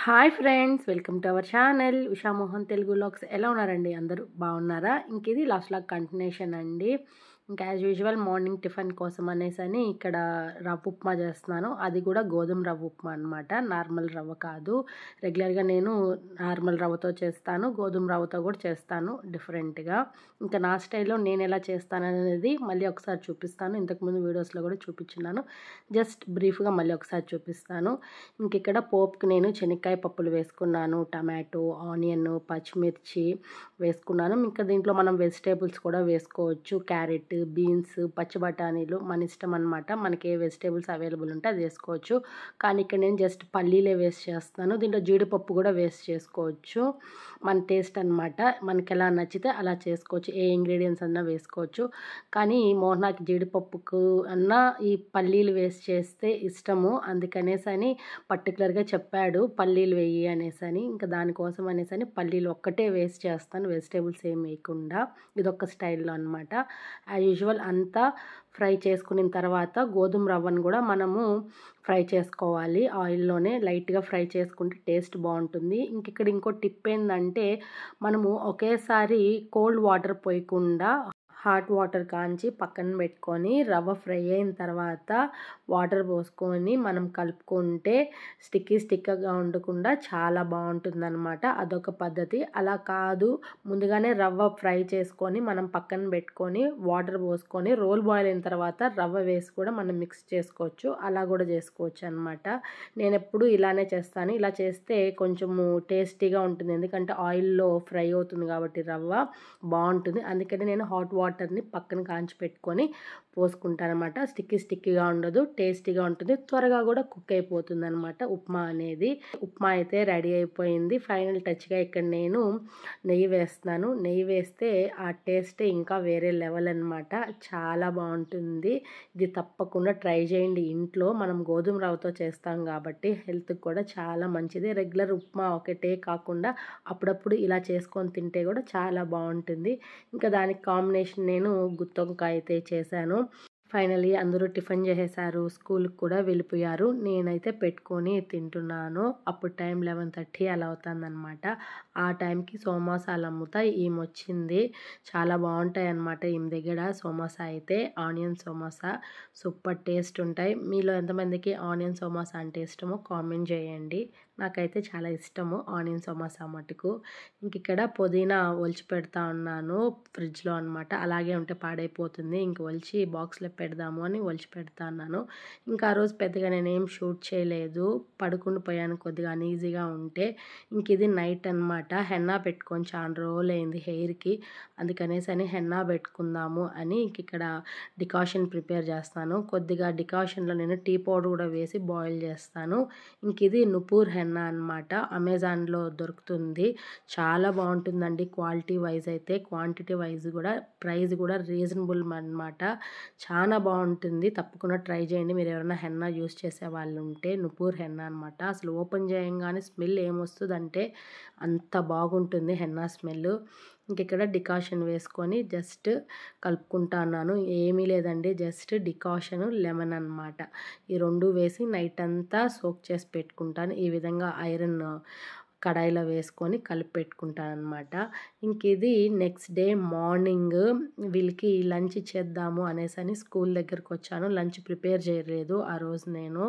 Hi friends, welcome to our channel Usha Mohan Telugu vlogs. ఎలా ఉన్నారండి? అందరూ బాగున్నారా? ఇంక ఇది లాస్ట్ లాగ్ కంటిన్యూషన్ అండి. ఇంకా యాజ్ యూజువల్ మార్నింగ్ టిఫిన్ కోసం అనేసి ఇక్కడ రవ్వ ఉప్మా చేస్తున్నాను. అది కూడా గోధుమ రవ్వ ఉప్మా అనమాట, నార్మల్ రవ్వ కాదు. రెగ్యులర్గా నేను నార్మల్ రవ్వతో చేస్తాను, గోధుమ రవ్వతో కూడా చేస్తాను డిఫరెంట్గా. ఇంకా నా స్టైల్లో నేను ఎలా చేస్తాను అనేది మళ్ళీ ఒకసారి చూపిస్తాను. ఇంతకుముందు వీడియోస్లో కూడా చూపించున్నాను, జస్ట్ బ్రీఫ్గా మళ్ళీ ఒకసారి చూపిస్తాను. ఇంక ఇక్కడ పోపుకి నేను శనక్కాయ పప్పులు వేసుకున్నాను, టమాటో, ఆనియన్, పచ్చిమిర్చి వేసుకున్నాను. ఇంకా దీంట్లో మనం వెజిటేబుల్స్ కూడా వేసుకోవచ్చు, క్యారెట్, బీన్స్, పచ్చి బఠానీలు మన ఇష్టం అనమాట. మనకి ఏ వెజిటేబుల్స్ అవైలబుల్ ఉంటే అది వేసుకోవచ్చు. కానీ ఇక్కడ నేను జస్ట్ పల్లీలే వేస్ట్ చేస్తాను. దీంట్లో జీడిపప్పు కూడా వేస్ట్ చేసుకోవచ్చు, మన టేస్ట్ అనమాట. మనకి ఎలా నచ్చితే అలా చేసుకోవచ్చు, ఏ ఇంగ్రీడియంట్స్ అన్నా వేసుకోవచ్చు. కానీ మోహనాకి జీడిపప్పుకు అన్నా ఈ పల్లీలు వేస్ట్ చేస్తే ఇష్టము, అందుకనేసని పర్టికులర్గా చెప్పాడు పల్లీలు వేయి అనేసని. ఇంకా దానికోసం అనేసని పల్లీలు ఒక్కటే వేస్ట్ చేస్తాను, వెజిటేబుల్స్ ఏం వేయకుండా. ఇదొక స్టైల్లో అనమాట. యాజ్ యూజువల్ అంతా ఫ్రై చేసుకున్న తర్వాత గోధుమ రవ్వను కూడా మనము ఫ్రై చేసుకోవాలి ఆయిల్లోనే. లైట్గా ఫ్రై చేసుకుంటే టేస్ట్ బాగుంటుంది. ఇక్కడ ఇంకో టిప్ ఏంటంటే, మనము ఒకేసారి కోల్డ్ వాటర్ పోయకుండా హాట్ వాటర్ కాంచి పక్కన పెట్టుకొని రవ్వ ఫ్రై అయిన తర్వాత వాటర్ పోసుకొని మనం కలుపుకుంటే స్టిక్కీగా ఉండకుండా చాలా బాగుంటుంది అనమాట. అదొక పద్ధతి. అలా కాదు, ముందుగానే రవ్వ ఫ్రై చేసుకొని మనం పక్కన పెట్టుకొని వాటర్ పోసుకొని రోల్ బాయిల్ అయిన తర్వాత రవ్వ వేసి కూడా మనం మిక్స్ చేసుకోవచ్చు, అలా కూడా చేసుకోవచ్చు అనమాట. నేను ఎప్పుడు ఇలానే చేస్తాను. ఇలా చేస్తే కొంచెము టేస్టీగా ఉంటుంది, ఎందుకంటే ఆయిల్లో ఫ్రై అవుతుంది కాబట్టి రవ్వ బాగుంటుంది. అందుకని నేను హాట్ వాటర్ని పక్కన కాంచి పెట్టుకొని పోసుకుంటాను అనమాట. స్టిక్కీగా ఉండదు, టేస్టీగా ఉంటుంది, త్వరగా కూడా కుక్ అయిపోతుంది అనమాట ఉప్మా అనేది. ఉప్మా అయితే రెడీ అయిపోయింది. ఫైనల్ టచ్గా ఇక్కడ నేను నెయ్యి వేస్తున్నాను. నెయ్యి వేస్తే ఆ టేస్టే ఇంకా వేరే లెవెల్ అనమాట, చాలా బాగుంటుంది. ఇది తప్పకుండా ట్రై చేయండి ఇంట్లో. మనం గోధుమ రవ్వతో చేస్తాం కాబట్టి హెల్త్కి కూడా చాలా మంచిది. రెగ్యులర్ ఉప్మా ఒకటే కాకుండా అప్పుడప్పుడు ఇలా చేసుకొని తింటే కూడా చాలా బాగుంటుంది. ఇంకా దానికి కాంబినేషన్ నేను గుత్తొంకాయ అయితే చేశాను. ఫైనలీ అందరూ టిఫిన్ చేసేసారు, స్కూల్కి కూడా వెళ్ళిపోయారు. నేనైతే పెట్టుకొని తింటున్నాను. అప్పుడు టైం 11:30 అలా అవుతుందన్నమాట. ఆ టైంకి సమోసాలు అమ్ముతాయి, ఈమె వచ్చింది. చాలా బాగుంటాయి అన్నమాట ఈమె దగ్గర సమోసా అయితే. ఆనియన్ సమోసా సూపర్ టేస్ట్ ఉంటాయి. మీలో ఎంతమందికి ఆనియన్ సమోసా అంటే ఇష్టమో కామెంట్ చేయండి. నాకైతే చాలా ఇష్టము ఆనియన్ సమోసా మటుకు. ఇక్కడ పుదీనా ఒలిచి పెడతా ఉన్నాను ఫ్రిడ్జ్లో అనమాట. అలాగే ఉంటే పాడైపోతుంది, ఇంక ఒలిచి బాక్స్లో పెడదాము అని ఒలిచి పెడతా ఉన్నాను. ఇంకా ఆ రోజు పెద్దగా నేనేం షూట్ చేయలేదు, పడుకుని పోయాను కొద్దిగా అన్ఈజీగా ఉంటే. ఇంక ఇది నైట్ అనమాట. హెన్నా పెట్టుకొని చాలా రోజులైంది హెయిర్కి, అందుకనేసి అని హెన్నా పెట్టుకుందాము అని ఇక్కడ డికాషన్ ప్రిపేర్ చేస్తాను. కొద్దిగా డికాషన్లో నేను టీ పౌడర్ కూడా వేసి బాయిల్ చేస్తాను. ఇంక ఇది నుపూర్ హెన్నా అనమాట, అమెజాన్లో దొరుకుతుంది. చాలా బాగుంటుందండి క్వాలిటీ వైజ్ అయితే, క్వాంటిటీ వైజ్ కూడా, ప్రైస్ కూడా రీజనబుల్ అనమాట. చాలా బాగుంటుంది, తప్పకుండా ట్రై చేయండి. మీరు ఎవరైనా హెన్నా యూస్ చేసే వాళ్ళు ఉంటే. నుపూర్ హెన్నా అనమాట. అసలు ఓపెన్ చేయగానే స్మెల్ ఏమొస్తుందంటే అంత బాగుంటుంది హెన్నా స్మెల్. ఇక్కడ డికాషన్ వేసుకొని జస్ట్ కలుపుకుంటా ఉన్నాను. ఏమీ లేదండి, జస్ట్ డికాషను, లెమన్ అనమాట. ఈ రెండు వేసి నైట్ అంతా సోక్ చేసి పెట్టుకుంటాను. ఈ విధంగా ఐరన్ కడాయిలో వేసుకొని కలిపి పెట్టుకుంటాను అనమాట. ఇది నెక్స్ట్ డే మార్నింగ్ వీళ్ళకి లంచ్ చేద్దాము అనేసి స్కూల్ దగ్గరకు వచ్చాను. లంచ్ ప్రిపేర్ చేయలేదు ఆ రోజు నేను,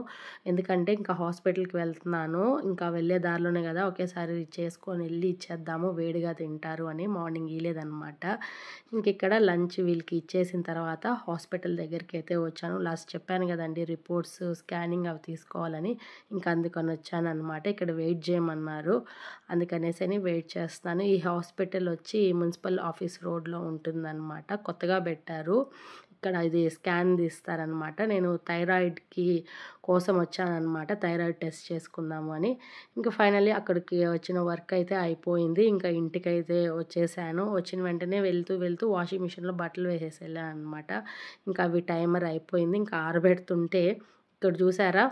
ఎందుకంటే ఇంకా హాస్పిటల్కి వెళ్తున్నాను. ఇంకా వెళ్ళే దారిలోనే కదా, ఒకేసారి చేసుకొని వెళ్ళి ఇచ్చేద్దాము, వేడిగా తింటారు అని మార్నింగ్ ఇవ్వలేదన్నమాట. ఇక్కడ లంచ్ వీళ్ళకి ఇచ్చేసిన తర్వాత హాస్పిటల్ దగ్గరికి అయితే వచ్చాను. లాస్ట్ చెప్పాను కదండి రిపోర్ట్స్, స్కానింగ్ అవి తీసుకోవాలని, ఇంకా అందుకని వచ్చాను అనమాట. ఇక్కడ వెయిట్ చేయమన్నారు, అందుకనేసి వెయిట్ చేస్తాను. ఈ హాస్పిటల్ వచ్చి మున్సిపల్ ఆఫీస్ రోడ్లో ఉంటుందన్నమాట, కొత్తగా పెట్టారు. ఇక్కడ ఇది స్కాన్ తీస్తారనమాట. నేను థైరాయిడ్కి కోసం వచ్చానమాట, థైరాయిడ్ టెస్ట్ చేసుకుందాము అని. ఇంకా ఫైనల్లీ అక్కడికి వచ్చిన వర్క్ అయితే అయిపోయింది. ఇంకా ఇంటికైతే వచ్చేసాను. వచ్చిన వెంటనే వెళ్తూ వాషింగ్ మిషన్లో బట్టలు వేసేసి వెళ్ళాను అనమాట. ఇంకా అవి టైమర్ అయిపోయింది, ఇంకా ఆరబెడుతుంటే ఇక్కడ చూసారా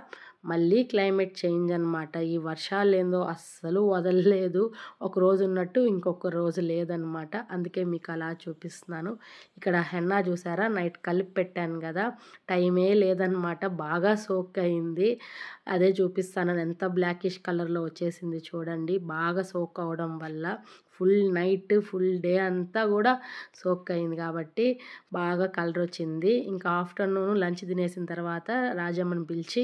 మళ్ళీ క్లైమేట్ చేంజ్ అనమాట. ఈ వర్షాలేందో అస్సలు వదలలేదు. ఒకరోజు ఉన్నట్టు ఇంకొక రోజు లేదనమాట. అందుకే మీకు అలా చూపిస్తున్నాను. ఇక్కడ హెన్నా చూసారా, నైట్ కలిపి పెట్టాను కదా, టైమే లేదనమాట. బాగా సోక్ అయింది. అదే చూపిస్తాను, ఎంత బ్లాకిష్ కలర్లో వచ్చేసింది చూడండి. బాగా సోక్ అవడం వల్ల ఫుల్ నైట్ ఫుల్ డే అంతా కూడా సోక్ అయింది కాబట్టి బాగా కలర్ వచ్చింది. ఇంకా ఆఫ్టర్నూన్ లంచ్ తినేసిన తర్వాత రాజమ్మని పిలిచి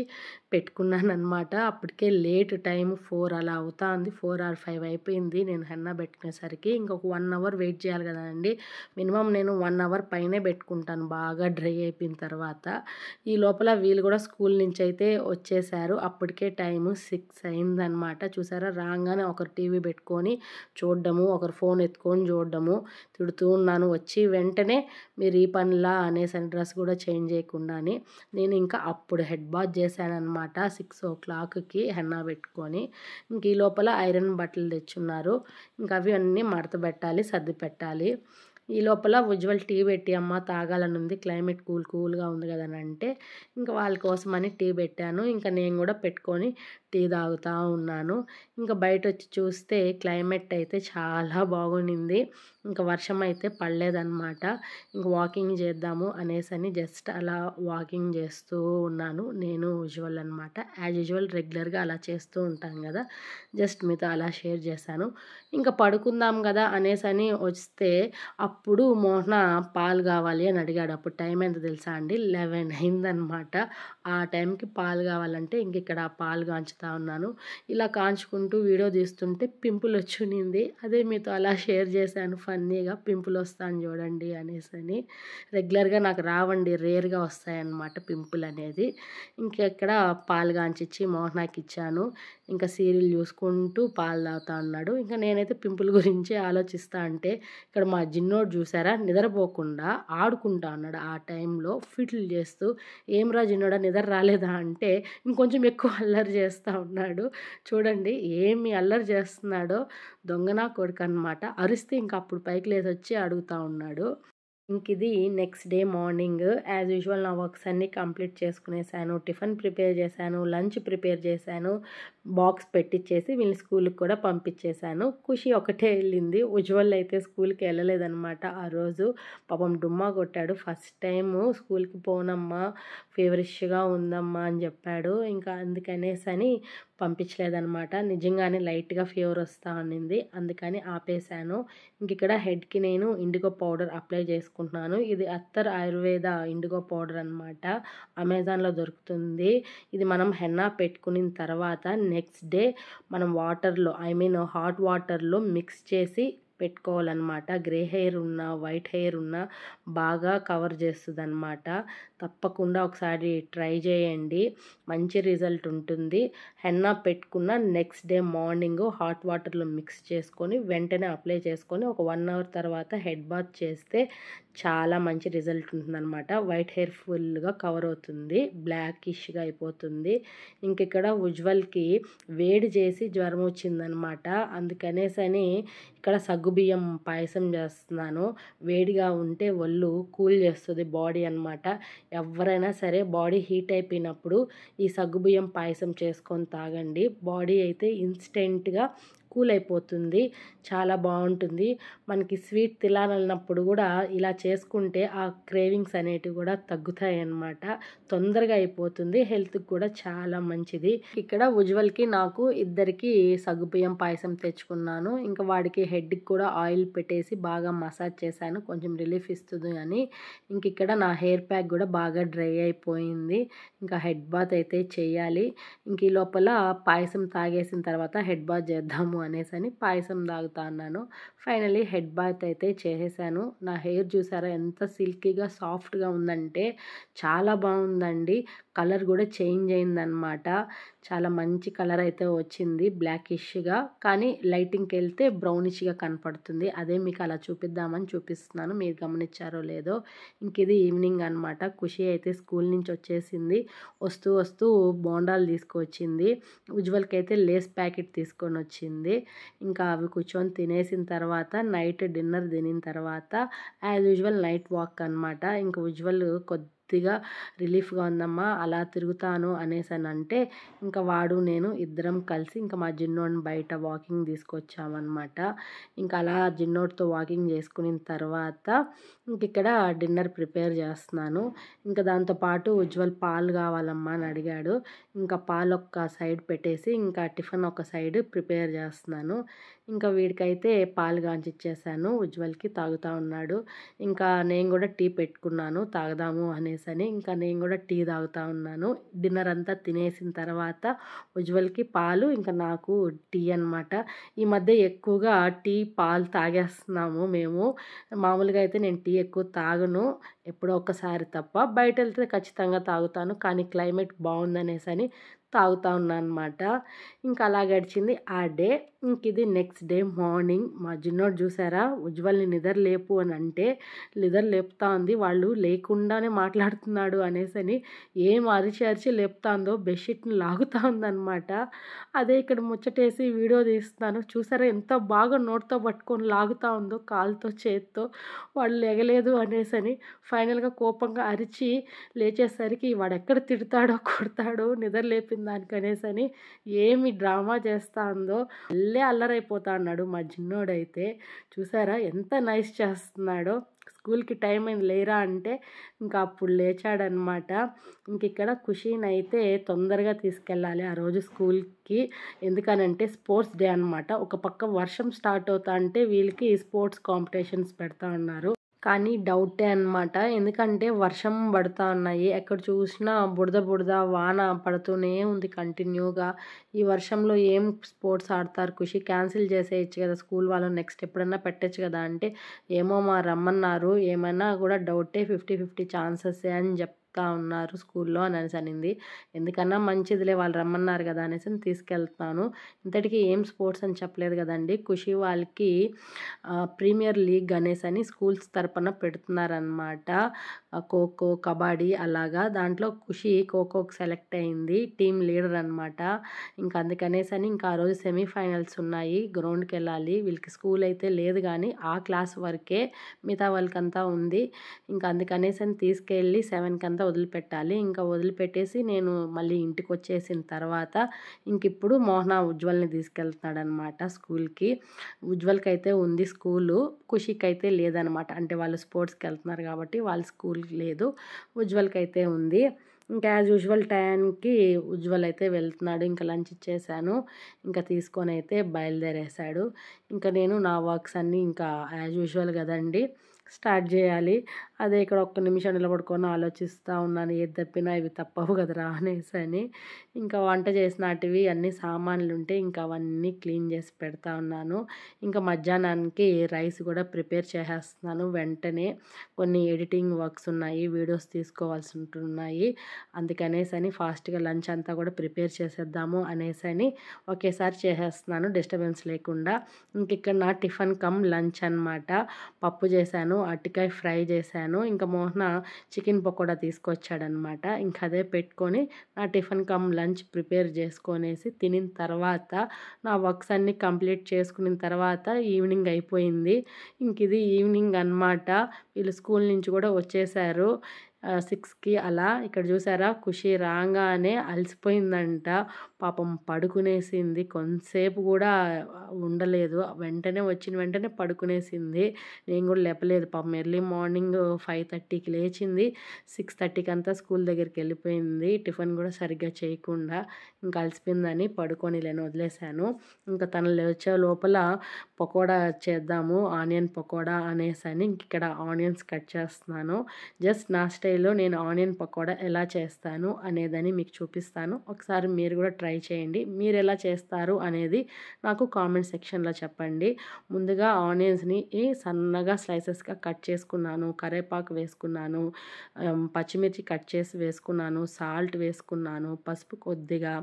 పెట్టుకున్నాను అనమాట. అప్పటికే లేట్ టైం 4 అలా అవుతా ఉంది. 4 ఆర్ 5 అయిపోయింది నేను హెన్నా పెట్టుకునేసరికి. ఇంకొక 1 అవర్ వెయిట్ చేయాలి కదండి. మినిమం నేను 1 అవర్ పైనే పెట్టుకుంటాను బాగా డ్రై అయిపోయిన తర్వాత. ఈ లోపల వీళ్ళు కూడా స్కూల్ నుంచి అయితే వచ్చేసారు. అప్పటికే టైము 6 అయిందనమాట. చూసారా, రాగానే ఒకరు టీవీ పెట్టుకొని చూడడము, ఒకరు ఫోన్ ఎత్తుకొని చూడడము. తిడుతూ ఉన్నాను వచ్చి వెంటనే, మీరు ఈ పనిలా అనేసి డ్రెస్ కూడా చేంజ్ చేయకుండాని. నేను ఇంకా అప్పుడు హెడ్ బాత్ చేశానమాట 6 o'clockకి హెన్నా పెట్టుకొని. ఇంక ఈ లోపల ఐరన్ బట్టలు తెచ్చున్నారు. ఇంకా అవి అన్నీ మడత పెట్టాలి, సర్ది పెట్టాలి. ఈ లోపల ఉజ్వల్ టీ పెట్టి అమ్మ తాగాలని ఉంది, క్లైమేట్ కూల్గా ఉంది కదా అని అంటే ఇంకా వాళ్ళ కోసమని టీ పెట్టాను. ఇంకా నేను కూడా పెట్టుకొని టీ తాగుతూ ఉన్నాను. ఇంకా బయట వచ్చి చూస్తే క్లైమేట్ అయితే చాలా బాగుండింది. ఇంకా వర్షం అయితే పడలేదన్నమాట. ఇంకా వాకింగ్ చేద్దాము అనేసి జస్ట్ అలా వాకింగ్ చేస్తూ ఉన్నాను నేను యూజువల్ అనమాట. యాజ్ యూజువల్ రెగ్యులర్గా అలా చేస్తూ ఉంటాను కదా, జస్ట్ మీతో అలా షేర్ చేశాను. ఇంకా పడుకుందాం కదా అనేసి వస్తే అప్పుడు మోహన పాలు కావాలి అని అడిగాడు. అప్పుడు టైం ఎంత తెలుసా అండి, 11 అయిందనమాట. ఆ టైంకి పాలు కావాలంటే ఇంక ఇక్కడ పాలు కాంచుతా ఉన్నాను. ఇలా కాంచుకుంటూ వీడియో తీస్తుంటే పింపుల్ వచ్చింది. అదే మీతో అలా షేర్ చేశాను ఫన్నీగా, పింపుల్ వస్తాను చూడండి అనేసి. రెగ్యులర్గా నాకు రావండి, రేర్గా వస్తాయన్నమాట పింపుల్ అనేది. ఇంకెక్కడ పాలు కాంచిచ్చి మోహనాకి ఇచ్చాను. ఇంకా సీరియల్ చూసుకుంటూ పాలు తాగుతా ఉన్నాడు. ఇంకా నేనైతే పింపుల్ గురించి ఆలోచిస్తా అంటే ఇక్కడ మా జిన్నోడు చూసారా, నిద్రపోకుండా ఆడుకుంటా ఉన్నాడు. ఆ టైంలో ఫిట్లు చేస్తూ, ఏం రా జిన్నోడా నిద్ర రాలేదా అంటే ఇంకొంచెం ఎక్కువ అల్లరి చేస్తూ ఉన్నాడు. చూడండి ఏమి అల్లరి చేస్తున్నాడో, దొంగనా కొడుకు అనమాట. అరిస్తే ఇంక అప్పుడు పైకి లేసి వచ్చి అడుగుతూ ఉన్నాడు. ఇది next day morning. As usual నా వర్క్స్ అన్నీ కంప్లీట్ చేసుకునేసాను. టిఫిన్ ప్రిపేర్ చేశాను, లంచ్ ప్రిపేర్ చేశాను, బాక్స్ పెట్టించేసి వీళ్ళని స్కూల్కి కూడా పంపించేశాను. ఖుషి ఒకటే వెళ్ళింది, ఉజ్వల్ అయితే స్కూల్కి వెళ్ళలేదన్నమాట ఆ రోజు. పాపం డుమ్మా కొట్టాడు. ఫస్ట్ టైము స్కూల్కి పోనమ్మా, ఫీవరిష్గా ఉందమ్మా అని చెప్పాడు. ఇంకా అందుకనేసని పంపించలేదన్నమాట. నిజంగానే లైట్గా ఫీవర్ వస్తూ ఉన్నింది, అందుకని ఆపేశాను. ఇంక ఇక్కడ హెడ్కి నేను ఇండిగో పౌడర్ అప్లై చేసుకుంటున్నాను. ఇది అత్తర్ ఆయుర్వేద ఇండిగో పౌడర్ అనమాట. అమెజాన్లో దొరుకుతుంది. ఇది మనం హెన్నా పెట్టుకున్న తర్వాత నెక్స్ట్ డే మనం వాటర్లో, హాట్ వాటర్లో మిక్స్ చేసి పెట్టుకోవాలన్నమాట. గ్రే హెయిర్ ఉన్న, వైట్ హెయిర్ ఉన్న బాగా కవర్ చేస్తుంది అనమాట. తప్పకుండా ఒకసారి ట్రై చేయండి, మంచి రిజల్ట్ ఉంటుంది. హెన్నా పెట్టుకున్న నెక్స్ట్ డే మార్నింగ్ హాట్ వాటర్లో మిక్స్ చేసుకొని వెంటనే అప్లై చేసుకొని ఒక 1 అవర్ తర్వాత హెడ్ బాత్ చేస్తే చాలా మంచి రిజల్ట్ ఉంటుందన్నమాట. వైట్ హెయిర్ ఫుల్గా కవర్ అవుతుంది, బ్లాకిష్గా అయిపోతుంది. ఇంక ఇక్కడ ఉజ్వల్కి వేడి చేసి జ్వరం వచ్చిందనమాట. అందుకనేసని ఇక్కడ సగ్గుబియ్యం పాయసం చేస్తున్నాను. వేడిగా ఉంటే ఒళ్ళు కూల్ చేస్తుంది బాడీ అనమాట. ఎవరైనా సరే బాడీ హీట్ అయిపోయినప్పుడు ఈ సగ్గుబియ్యం పాయసం చేసుకొని తాగండి. బాడీ అయితే ఇన్స్టెంట్గా కూల్ అయిపోతుంది, చాలా బాగుంటుంది. మనకి స్వీట్ తినాలన్నప్పుడు కూడా ఇలా చేసుకుంటే ఆ క్రేవింగ్స్ అనేటివి కూడా తగ్గుతాయి అన్నమాట. తొందరగా అయిపోతుంది, హెల్త్కి కూడా చాలా మంచిది. ఇక్కడ ఉజ్వల్కి నాకు ఇద్దరికి సగ్గుబియ్యం పాయసం తెచ్చుకున్నాను. ఇంకా వాడికి హెడ్కి కూడా ఆయిల్ పెట్టేసి బాగా మసాజ్ చేశాను, కొంచెం రిలీఫ్ ఇస్తుంది అని. ఇంక ఇక్కడ నా హెయిర్ ప్యాక్ కూడా బాగా డ్రై అయిపోయింది. ఇంకా హెడ్ బాత్ అయితే చేయాలి. ఇంక ఈ లోపల పాయసం తాగేసిన తర్వాత హెడ్ బాత్ చేద్దాము అనేసి పాయసం తాగుతా అన్నాను. ఫైనలీ హెడ్ బాత్ అయితే చేసేసాను. నా హెయిర్ చూసారా ఎంత సిల్కీగా సాఫ్ట్గా ఉందంటే చాలా బాగుందండి. కలర్ కూడా చేంజ్ అయిందనమాట. చాలా మంచి కలర్ అయితే వచ్చింది, బ్లాకిష్గా. కానీ లైటింగ్కి వెళ్తే బ్రౌనిష్గా కనపడుతుంది. అదే మీకు అలా చూపిద్దామని చూపిస్తున్నాను, మీరు గమనించారో లేదో. ఇంక ఇది ఈవినింగ్ అనమాట. ఖుషి అయితే స్కూల్ నుంచి వచ్చేసింది. వస్తూ వస్తూ బోండాలు తీసుకొచ్చింది. ఉజ్వల్కి అయితే లేస్ ప్యాకెట్ తీసుకొని వచ్చింది. ఇంకా అవి కూర్చొని తినేసిన తర్వాత నైట్ డిన్నర్ తినిన తర్వాత యాజ్ యూజువల్ నైట్ వాక్ అనమాట. ఇంకా ఉజ్వల్ కొద్దిగా రిలీఫ్గా ఉందమ్మా, అలా తిరుగుతాను అనేసి అని అంటే ఇంకా వాడు నేను ఇద్దరం కలిసి ఇంకా మా జిన్నోడిని బయట వాకింగ్ తీసుకొచ్చామన్నమాట. ఇంకా అలా జిన్నోడితో వాకింగ్ చేసుకున్న తర్వాత ఇంక ఇక్కడ డిన్నర్ ప్రిపేర్ చేస్తున్నాను. ఇంకా దాంతోపాటు ఉజ్వల్ పాలు కావాలమ్మా అని అడిగాడు. ఇంకా పాలు ఒక సైడ్ పెట్టేసి ఇంకా టిఫిన్ ఒక సైడ్ ప్రిపేర్ చేస్తున్నాను. ఇంకా వీడికైతే పాలు కాంచిచ్చేసాను, ఉజ్వల్కి తాగుతూ ఉన్నాడు. ఇంకా నేను కూడా టీ పెట్టుకున్నాను తాగదాము అనేసని. ఇంకా నేను కూడా టీ తాగుతూ ఉన్నాను. డిన్నర్ అంతా తినేసిన తర్వాత ఉజ్వల్కి పాలు, ఇంకా నాకు టీ అనమాట. ఈ మధ్య ఎక్కువగా టీ పాలు తాగేస్తున్నాము మేము. మామూలుగా అయితే నేను టీ ఎక్కువ తాగను, ఎప్పుడో ఒక్కసారి తప్ప. బయట వెళ్తే ఖచ్చితంగా తాగుతాను, కానీ క్లైమేట్ బాగుందనేసని తాగుతూ ఉన్నాను అనమాట. ఇంకా అలా గడిచింది ఆ డే. ఇంక ఇది నెక్స్ట్ డే మార్నింగ్. మా జిన్నోడు చూసారా, ఉజ్వల్ని నిద్ర లేపు అని అంటే నిద్ర లేపుతా ఉంది, వాళ్ళు లేకుండానే మాట్లాడుతున్నాడు అనేసని ఏం అరిచి అరిచి లేపుతాందో బెడ్షీట్ని లాగుతూ ఉందన్నమాట. అదే ఇక్కడ ముచ్చటేసి వీడియో తీస్తున్నాను. చూసారా ఎంత బాగా నోటితో పట్టుకొని లాగుతూ ఉందో కాలుతో చేత్తో. వాళ్ళు లెగలేదు అనేసని ఫైనల్గా కోపంగా అరిచి లేచేసరికి వాడు ఎక్కడ తిడతాడో కొడతాడో నిద్ర లేపిన దానికి అనేసని ఏమి డ్రామా చేస్తా ఉందో. మళ్ళీ అల్లరైపోతా అన్నాడు మా చిన్నోడైతే. చూసారా ఎంత నైస్ చేస్తున్నాడో. స్కూల్కి టైం అయింది లేరా అంటే ఇంకా అప్పుడు లేచాడనమాట. ఇంక ఇక్కడ ఖుషీని అయితే తొందరగా తీసుకెళ్ళాలి ఆ రోజు స్కూల్కి. ఎందుకనంటే స్పోర్ట్స్ డే అనమాట. ఒక పక్క వర్షం స్టార్ట్ అవుతా అంటే వీళ్ళకి స్పోర్ట్స్ కాంపిటీషన్స్ పెడతా ఉన్నారు. కానీ డౌటే అనమాట. ఎందుకంటే వర్షం పడుతూ ఉన్నాయి, ఎక్కడ చూసినా బురద బురద వాన పడుతూనే ఉంది కంటిన్యూగా. ఈ వర్షంలో ఏం స్పోర్ట్స్ ఆడతారు ఖుషి, క్యాన్సిల్ చేసేయచ్చు కదా స్కూల్ వాళ్ళు, నెక్స్ట్ ఎప్పుడన్నా పెట్టచ్చు కదా అంటే ఏమో మా రమ్మన్నారు, ఏమైనా కూడా డౌటే, 50-50 ఛాన్సెస్ అని చెప్తా ఉన్నారు స్కూల్లో అనేసి అనింది. ఎందుకన్నా మంచిదిలే వాళ్ళు రమ్మన్నారు కదా అనేసి తీసుకెళ్తాను. ఇంతటికీ ఏం స్పోర్ట్స్ అని చెప్పలేదు కదండి. ఖుషి వాళ్ళకి ప్రీమియర్ లీగ్ అనేసి అని స్కూల్స్ తరపున పెడుతున్నారనమాట. ఖోఖో, కబడ్డీ అలాగా. దాంట్లో ఖుషి ఖోఖోకి సెలెక్ట్ అయింది, టీమ్ లీడర్ అనమాట. ఇంకా అందుకనేసి అని ఇంకా ఆ రోజు సెమీఫైనల్స్ ఉన్నాయి, గ్రౌండ్కి వెళ్ళాలి. వీళ్ళకి స్కూల్ అయితే లేదు కానీ ఆ క్లాస్ వరకే, మిగతా వాళ్ళకంతా ఉంది. ఇంకా అందుకనేసి అని తీసుకెళ్ళి 7కి అంతా వదిలిపెట్టాలి. ఇంకా వదిలిపెట్టేసి నేను మళ్ళీ ఇంటికి వచ్చేసిన తర్వాత ఇంక ఇప్పుడు మోహన ఉజ్వల్ని తీసుకెళ్తున్నాడు అనమాట స్కూల్కి. ఉజ్వల్కి అయితే ఉంది స్కూలు, ఖుషికి అయితే లేదనమాట. అంటే వాళ్ళు స్పోర్ట్స్కి వెళ్తున్నారు కాబట్టి వాళ్ళ స్కూల్కి లేదు, ఉజ్వల్కి అయితే ఉంది. ఇంకా యాజ్ యూజువల్ టైంకి ఉజ్వల్ అయితే వెళ్తున్నాడు. ఇంకా లంచ్ ఇచ్చేసాను, ఇంకా తీసుకొని అయితే బయలుదేరేశాడు. ఇంకా నేను నా వర్క్స్ అన్నీ ఇంకా యాజ్ యూజువల్ కదండి స్టార్ట్ చేయాలి. అదే ఇక్కడ ఒక్క నిమిషం నిలబడుకొని ఆలోచిస్తూ ఉన్నాను, ఏది తప్పినా ఇవి తప్పవు కదరా అనేసి అని. ఇంకా వంట చేసినటివి అన్ని సామాన్లు ఉంటే ఇంకా అవన్నీ క్లీన్ చేసి పెడతా ఉన్నాను. ఇంకా మధ్యాహ్నానికి రైస్ కూడా ప్రిపేర్ చేసేస్తున్నాను వెంటనే. కొన్ని ఎడిటింగ్ వర్క్స్ ఉన్నాయి, వీడియోస్ తీసుకోవాల్సి ఉంటున్నాయి. అందుకనేసి అని ఫాస్ట్గా లంచ్ అంతా కూడా ప్రిపేర్ చేసేద్దాము అనేసి అని ఒకేసారి చేసేస్తున్నాను డిస్టర్బెన్స్ లేకుండా. ఇంక ఇక్కడ నా టిఫిన్ కమ్ లంచ్ అనమాట. పప్పు చేశాను, అరటికాయ ఫ్రై చేశాను, ఇంకా మోహన చికెన్ పకోడా తీసుకొచ్చాడనమాట. ఇంకా అదే పెట్టుకొని నా టిఫిన్ కమ్ లంచ్ ప్రిపేర్ చేసుకొనేసి తినిన తర్వాత నా వర్క్స్ అన్నీ కంప్లీట్ చేసుకున్న తర్వాత ఈవినింగ్ అయిపోయింది. ఇంక ఇది ఈవినింగ్ అనమాట. వీళ్ళు స్కూల్ నుంచి కూడా వచ్చేసారు 6కి అలా. ఇక్కడ చూసారా ఖుషి రాగానే అలసిపోయిందంట, పాపం పడుకునేసింది. కొంతసేపు కూడా ఉండలేదు, వెంటనే వచ్చిన వెంటనే పడుకునేసింది. నేను కూడా లేపలేదు పాపం. ఎర్లీ మార్నింగ్ 5:30కి లేచింది, 6:30కి అంతా స్కూల్ దగ్గరికి వెళ్ళిపోయింది. టిఫిన్ కూడా సరిగ్గా చేయకుండా ఇంకా అలసిపోయిందని పడుకొని లేని వదిలేశాను. ఇంకా తను లేచే లోపల పకోడా చేద్దాము, ఆనియన్ పకోడా అనేసి అని ఇంక ఇక్కడ ఆనియన్స్ కట్ చేస్తున్నాను. జస్ట్ నా స్టైల్లో నేను ఆనియన్ పకోడా ఎలా చేస్తాను అనేదని మీకు చూపిస్తాను. ఒకసారి మీరు కూడా ట్రై చేయండి. మీరు ఎలా చేస్తారు అనేది నాకు కామెంట్ సెక్షన్లో చెప్పండి. ముందుగా ఆనియన్స్ని సన్నగా స్లైసెస్గా కట్ చేసుకున్నాను, కరివేపాకు వేసుకున్నాను, పచ్చిమిర్చి కట్ చేసి వేసుకున్నాను, సాల్ట్ వేసుకున్నాను, పసుపు కొద్దిగా,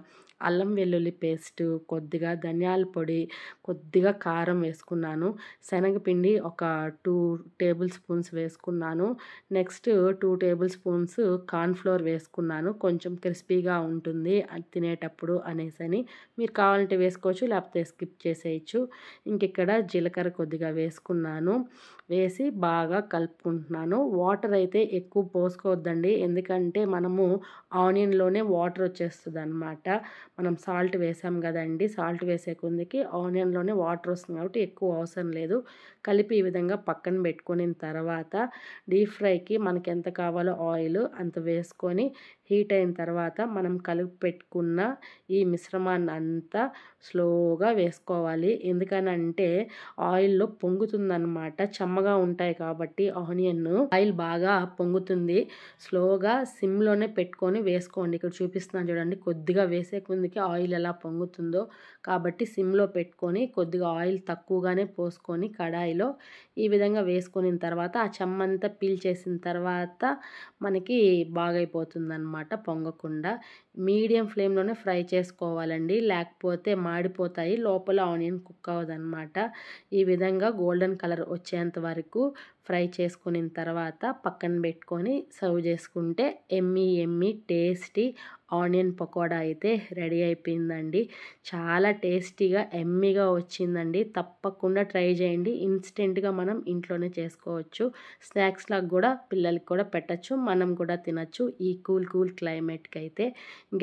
అల్లం వెల్లుల్లి పేస్ట్ కొద్దిగా, ధనియాల పొడి కొద్దిగా, కారం వేసుకున్నాను, శనగపిండి ఒక 2 టేబుల్ స్పూన్స్ వేసుకున్నాను. Next 2 table table spoons corn flour వేసుకున్నాను. కొంచెం క్రిస్పీగా ఉంటుంది తినేటప్పుడు అనేసని. మీరు కావాలంటే వేసుకోవచ్చు, లేకపోతే స్కిప్ చేసేయచ్చు. ఇక్కడ జీలకర్ర కొద్దిగా వేసుకున్నాను. వేసి బాగా కలుపుకుంటున్నాను. వాటర్ అయితే ఎక్కువ పోసుకోవద్దండి, ఎందుకంటే మనము ఆనియన్లోనే వాటర్ వచ్చేస్తుంది అనమాట. మనం సాల్ట్ వేసాం కదండి, సాల్ట్ వేసే కొందికి ఆనియన్లోనే వాటర్ వస్తుంది కాబట్టి ఎక్కువ అవసరం లేదు. కలిపి ఈ విధంగా పక్కన పెట్టుకున్న తర్వాత డీప్ ఫ్రైకి మనకి ఎంత కావాలో ఆయిల్ అంత వేసుకొని హీట్ అయిన తర్వాత మనం కలిపి పెట్టుకున్న ఈ మిశ్రమాన్ని అంతా స్లోగా వేసుకోవాలి. ఎందుకనంటే ఆయిల్లో పొంగుతుందన్నమాట, చెమ్మగా ఉంటాయి కాబట్టి ఆయిల్ బాగా పొంగుతుంది. స్లోగా సిమ్లోనే పెట్టుకొని వేసుకోండి. ఇక్కడ చూపిస్తున్నాను చూడండి, కొద్దిగా వేసే కొందికి ఆయిల్ ఎలా పొంగుతుందో. కాబట్టి సిమ్లో పెట్టుకొని కొద్దిగా ఆయిల్ తక్కువగానే పోసుకొని కడాయిలో ఈ విధంగా వేసుకున్న తర్వాత ఆ చెమ్మంతా పీల్చేసిన తర్వాత మనకి బాగైపోతుంది అనమాట, పొంగకుండా. మీడియం ఫ్లేమ్లోనే ఫ్రై చేసుకోవాలండి, లేకపోతే మాడిపోతాయి, లోపల ఆనియన్ కుక్ అవ్వదన్నమాట. ఈ విధంగా గోల్డెన్ కలర్ వచ్చేంత వరకు ఫ్రై చేసుకున్న తర్వాత పక్కన పెట్టుకొని సర్వ్ చేసుకుంటే ఎమ్మీ టేస్టీ ఆనియన్ పకోడా అయితే రెడీ అయిపోయిందండి. చాలా టేస్టీగా ఎమ్మీగా వచ్చిందండి. తప్పకుండా ట్రై చేయండి. ఇన్స్టెంట్గా మనం ఇంట్లోనే చేసుకోవచ్చు. స్నాక్స్ లాగా కూడా పిల్లలకి కూడా పెట్టచ్చు, మనం కూడా తినచ్చు ఈ కూల్ క్లైమేట్కి అయితే.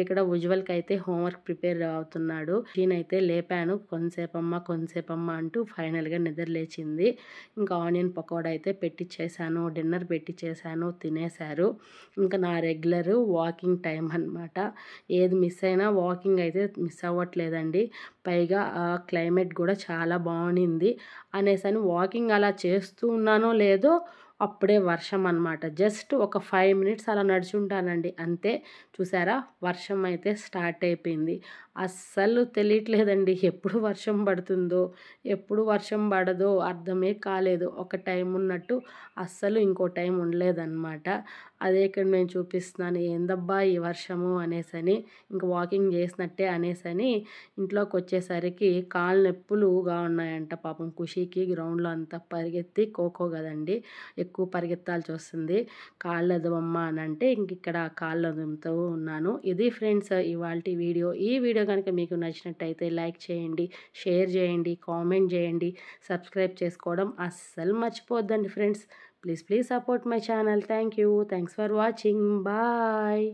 ఇక్కడ ఉజ్వల్కి అయితే హోంవర్క్ ప్రిపేర్ అవుతున్నాడు. నేనైతే లేపాను, కొంతసేపమ్మ అంటూ ఫైనల్గా నిద్ర లేచింది. ఆనియన్ పకోడా అయితే పెట్టించేసాను, డిన్నర్ పెట్టించేసాను, తినేశారు. నా రెగ్యులర్ వాకింగ్ టైం అనమాట. ఏది మిస్ అయినా వాకింగ్ అయితే మిస్ అవ్వట్లేదండి. పైగా ఆ క్లైమేట్ కూడా చాలా బాగుంది అనేసని వాకింగ్ అలా చేస్తూ ఉన్నానో లేదో అప్పుడే వర్షం అనమాట. జస్ట్ ఒక 5 మినిట్స్ అలా నడుచుంటానండి అంతే. చూసారా, వర్షం అయితే స్టార్ట్ అయిపోయింది. అస్సలు తెలియట్లేదండి ఎప్పుడు వర్షం పడుతుందో ఎప్పుడు వర్షం పడదో అర్థమే కాలేదు. ఒక టైం ఉన్నట్టు అస్సలు ఇంకో టైం ఉండలేదన్నమాట. అదే ఇక్కడ నేను చూపిస్తున్నాను, ఏందబ్బా ఈ వర్షము అనేసని. వాకింగ్ చేసినట్టే అనేసని ఇంట్లోకి వచ్చేసరికి కాళ్ళు నొప్పులుగా ఉన్నాయంట పాపం ఖుషీకి. గ్రౌండ్లో అంతా పరిగెత్తి ఖోఖో కదండి, ఎక్కువ పరిగెత్తాల్సి వస్తుంది. కాళ్ళు అదవమ్మా అని అంటే ఇక్కడ కాళ్ళు అదుముతూ ఉన్నాను. ఇది ఫ్రెండ్స్ ఇవాల్టి వీడియో. ఈ వీడియో కనుక మీకు నచ్చినట్టయితే లైక్ చేయండి, షేర్ చేయండి, కామెంట్ చేయండి, సబ్స్క్రైబ్ చేసుకోవడం అస్సలు మర్చిపోద్దండి friends. Please support my channel. Thanks for watching. Bye.